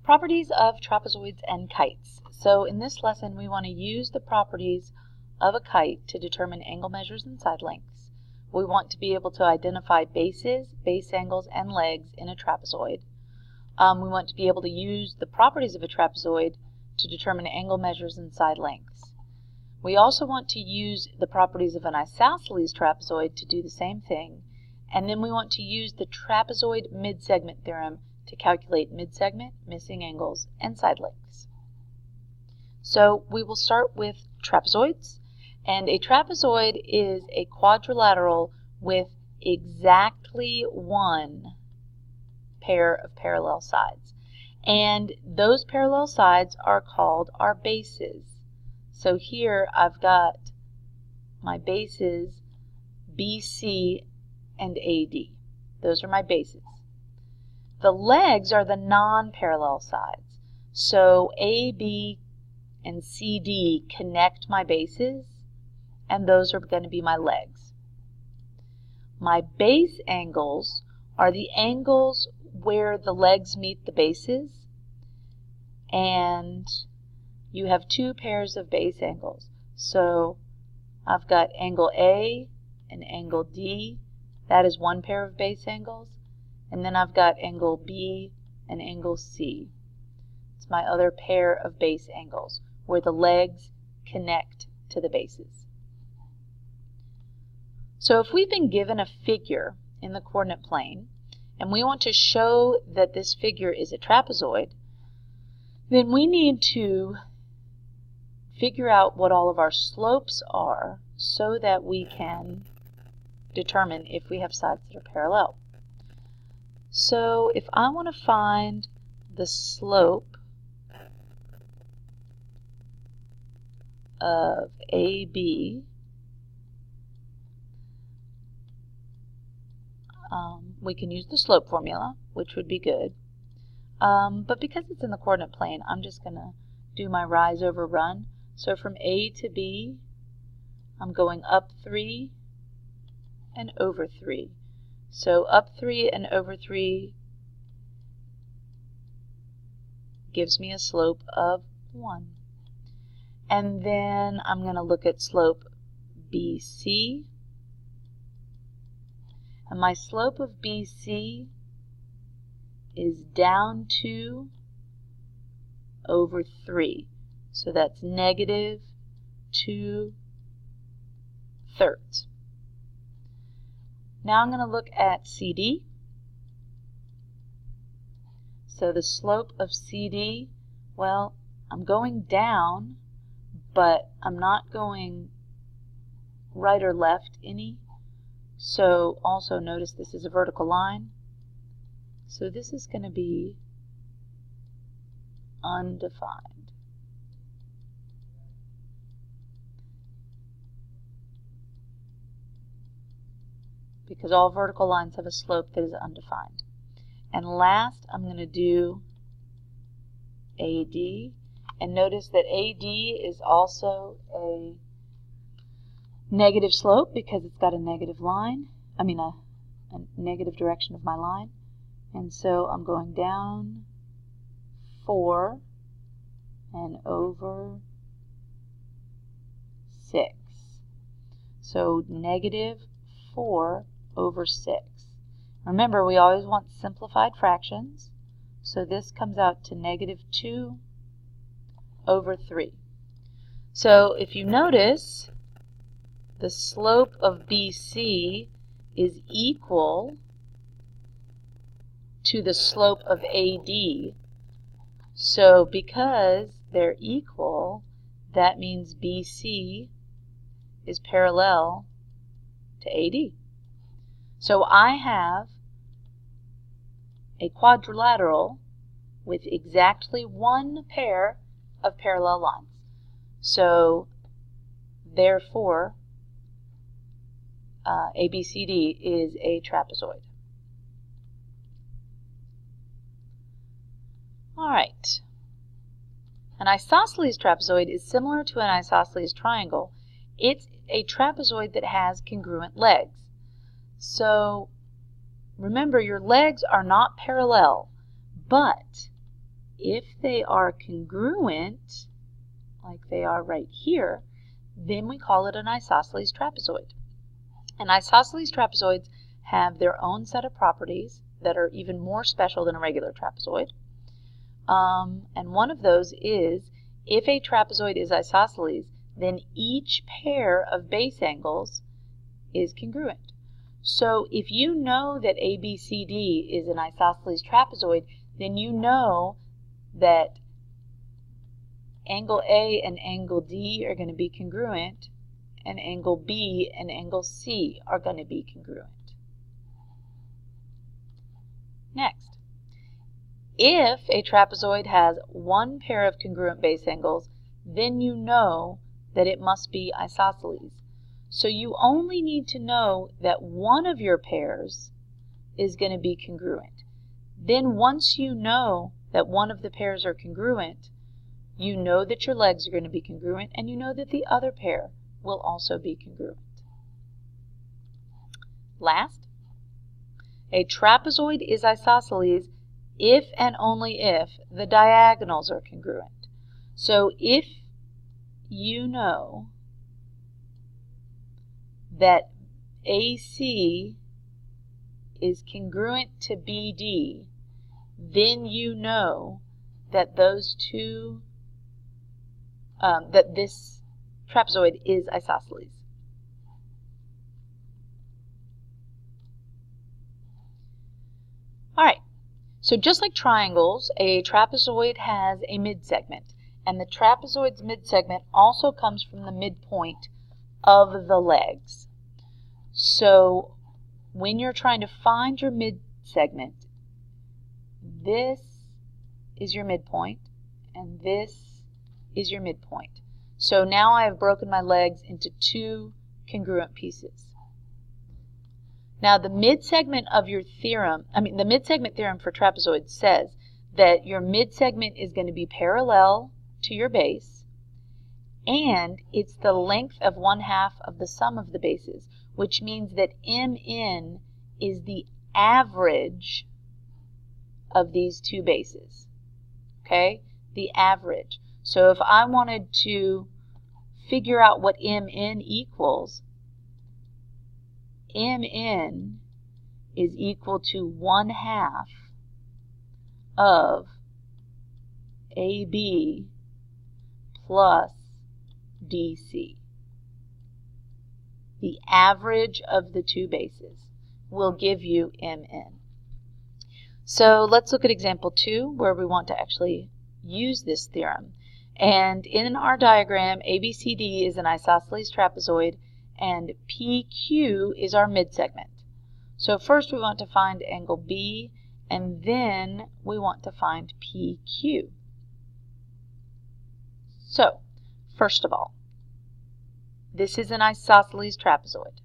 Properties of trapezoids and kites. So in this lesson we want to use the properties of a kite to determine angle measures and side lengths. We want to be able to identify bases, base angles, and legs in a trapezoid. We want to be able to use the properties of a trapezoid to determine angle measures and side lengths. We also want to use the properties of an isosceles trapezoid to do the same thing. And then we want to use the trapezoid mid-segment theorem to calculate mid-segment, missing angles, and side lengths. So we will start with trapezoids. And a trapezoid is a quadrilateral with exactly one pair of parallel sides. And those parallel sides are called our bases. So here I've got my bases BC and AD. Those are my bases. The legs are the non-parallel sides. So AB and CD connect my bases, and those are going to be my legs. My base angles are the angles where the legs meet the bases, and you have two pairs of base angles. So I've got angle A and angle D. That is one pair of base angles. And then I've got angle B and angle C. It's my other pair of base angles where the legs connect to the bases. So if we've been given a figure in the coordinate plane and we want to show that this figure is a trapezoid, then we need to figure out what all of our slopes are so that we can determine if we have sides that are parallel. So if I want to find the slope of AB, we can use the slope formula, which would be good. But because it's in the coordinate plane, I'm just going to do my rise over run. So from A to B, I'm going up 3 and over 3. So up 3 and over 3 gives me a slope of 1. And then I'm going to look at slope BC. And my slope of BC is down 2 over 3. So that's negative 2/3. Now I'm going to look at CD. So the slope of CD, well, I'm going down, but I'm not going right or left any. So also notice this is a vertical line. So this is going to be undefined. Because all vertical lines have a slope that is undefined. And last, I'm going to do AD. And notice that AD is also a negative slope because it's got a negative line. I mean a negative direction of my line. And so I'm going down 4 and over 6. So negative 4 over 6. Remember, we always want simplified fractions, so this comes out to negative 2 over 3. So if you notice, the slope of BC is equal to the slope of AD. So because they're equal, that means BC is parallel to AD. So I have a quadrilateral with exactly one pair of parallel lines. So therefore, ABCD is a trapezoid. All right. An isosceles trapezoid is similar to an isosceles triangle. It's a trapezoid that has congruent legs. So remember, your legs are not parallel, but if they are congruent, like they are right here, then we call it an isosceles trapezoid. And isosceles trapezoids have their own set of properties that are even more special than a regular trapezoid. And one of those is, if a trapezoid is isosceles, then each pair of base angles is congruent. So if you know that ABCD is an isosceles trapezoid, then you know that angle A and angle D are going to be congruent, and angle B and angle C are going to be congruent. Next, if a trapezoid has one pair of congruent base angles, then you know that it must be isosceles. So you only need to know that one of your pairs is going to be congruent. Then once you know that one of the pairs are congruent, you know that your legs are going to be congruent, and you know that the other pair will also be congruent. Last, a trapezoid is isosceles if and only if the diagonals are congruent. So if you know that AC is congruent to BD, then you know that those two, that this trapezoid is isosceles. All right, so just like triangles, a trapezoid has a midsegment, and the trapezoid's midsegment also comes from the midpoint of the legs. So when you're trying to find your midsegment, this is your midpoint, and this is your midpoint. So now I have broken my legs into two congruent pieces. Now the midsegment of your theorem, the midsegment theorem for trapezoids says that your midsegment is going to be parallel to your base, and it's the length of 1/2 of the sum of the bases, which means that MN is the average of these two bases. Okay? The average. So if I wanted to figure out what MN equals, MN is equal to 1/2 of AB plus DC. The average of the two bases will give you MN. So let's look at example 2, where we want to actually use this theorem. And in our diagram, ABCD is an isosceles trapezoid, and PQ is our midsegment. So first we want to find angle B, and then we want to find PQ. So, first of all, this is an isosceles trapezoid.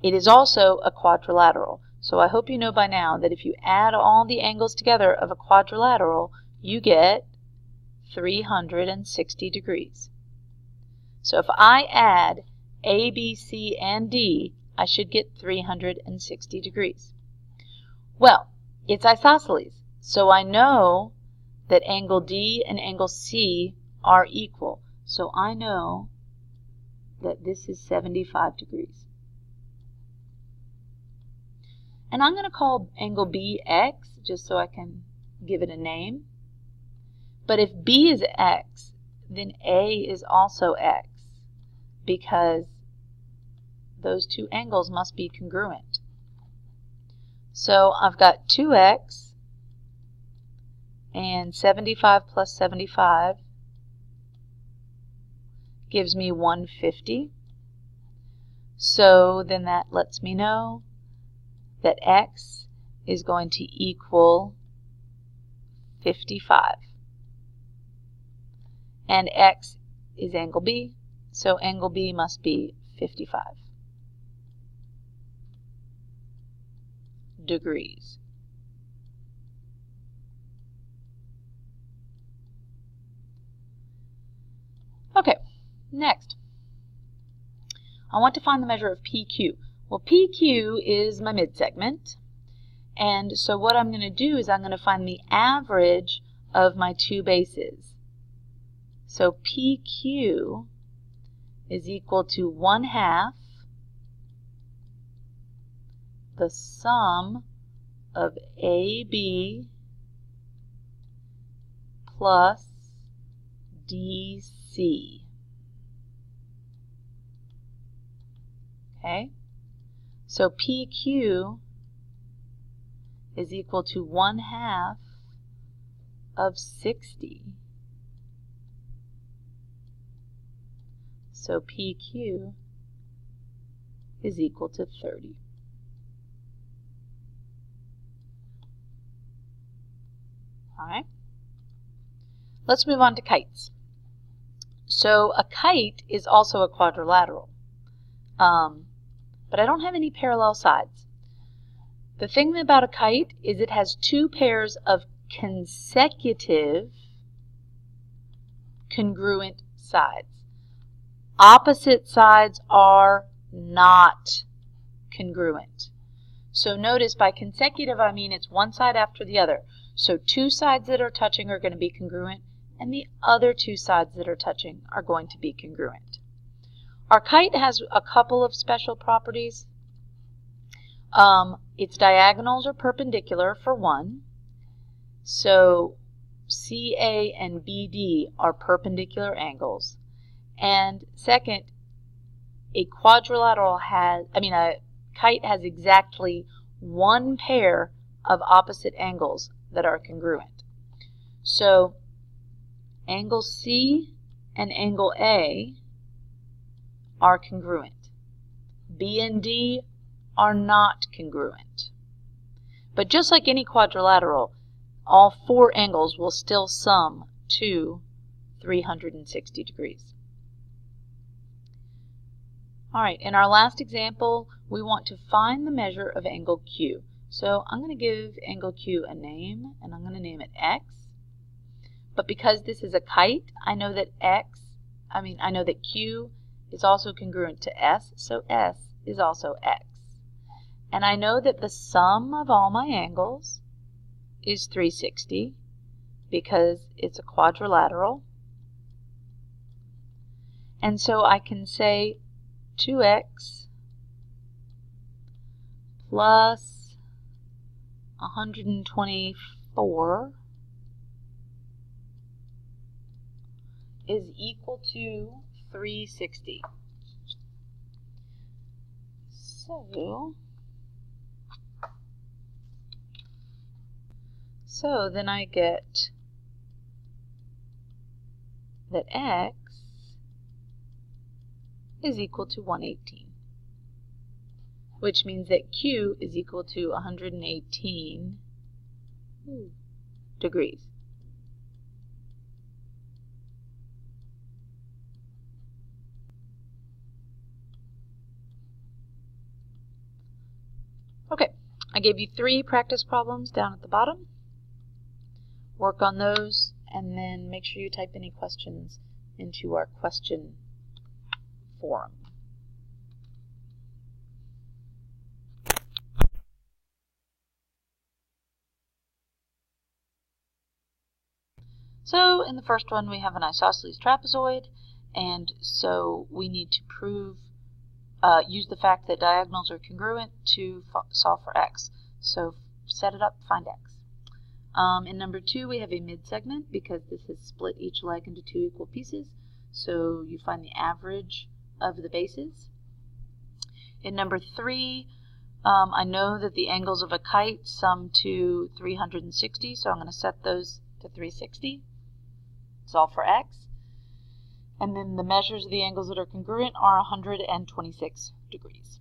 It is also a quadrilateral. So I hope you know by now that if you add all the angles together of a quadrilateral, you get 360 degrees. So if I add A, B, C, and D, I should get 360 degrees. Well, it's isosceles, so I know that angle D and angle C are equal. So I know that this is 75 degrees. And I'm going to call angle B X, just so I can give it a name. But if B is X, then A is also X, because those two angles must be congruent. So I've got 2X, and 75 plus 75 gives me 150. So then that lets me know that X is going to equal 55. And X is angle B, so angle B must be 55 degrees. Okay, next, I want to find the measure of PQ. Well, PQ is my midsegment, And so what I'm going to do is I'm going to find the average of my two bases. So PQ is equal to 1/2 the sum of AB plus DC. Okay? So PQ is equal to 1/2 of 60. So PQ is equal to 30. All right. Let's move on to kites. So a kite is also a quadrilateral, but I don't have any parallel sides. The thing about a kite is it has two pairs of consecutive congruent sides. Opposite sides are not congruent. So notice by consecutive I mean it's one side after the other. So two sides that are touching are going to be congruent, and the other two sides that are touching are going to be congruent. Our kite has a couple of special properties. Its diagonals are perpendicular for one. So CA and BD are perpendicular angles. And second, a kite has exactly one pair of opposite angles that are congruent. So angle C and angle A are congruent. B and D are not congruent. But just like any quadrilateral, all four angles will still sum to 360 degrees. All right, in our last example, we want to find the measure of angle Q. So I'm going to give angle Q a name, and I'm going to name it X. But because this is a kite, I know that Q is also congruent to S, so S is also X. And I know that the sum of all my angles is 360 because it's a quadrilateral. And so I can say 2x plus 124 is equal to 360. So then I get that x is equal to 118, which means that Q is equal to 118 degrees. Okay, I gave you 3 practice problems down at the bottom. Work on those and then make sure you type any questions into our question forum. So in the first one we have an isosceles trapezoid, and so we need to use the fact that diagonals are congruent to solve for x. So set it up, find x. In number 2 we have a mid-segment because this has split each leg into 2 equal pieces. So you find the average of the bases. In number 3, I know that the angles of a kite sum to 360, so I'm going to set those to 360. Solve for x. And then the measures of the angles that are congruent are 126 degrees.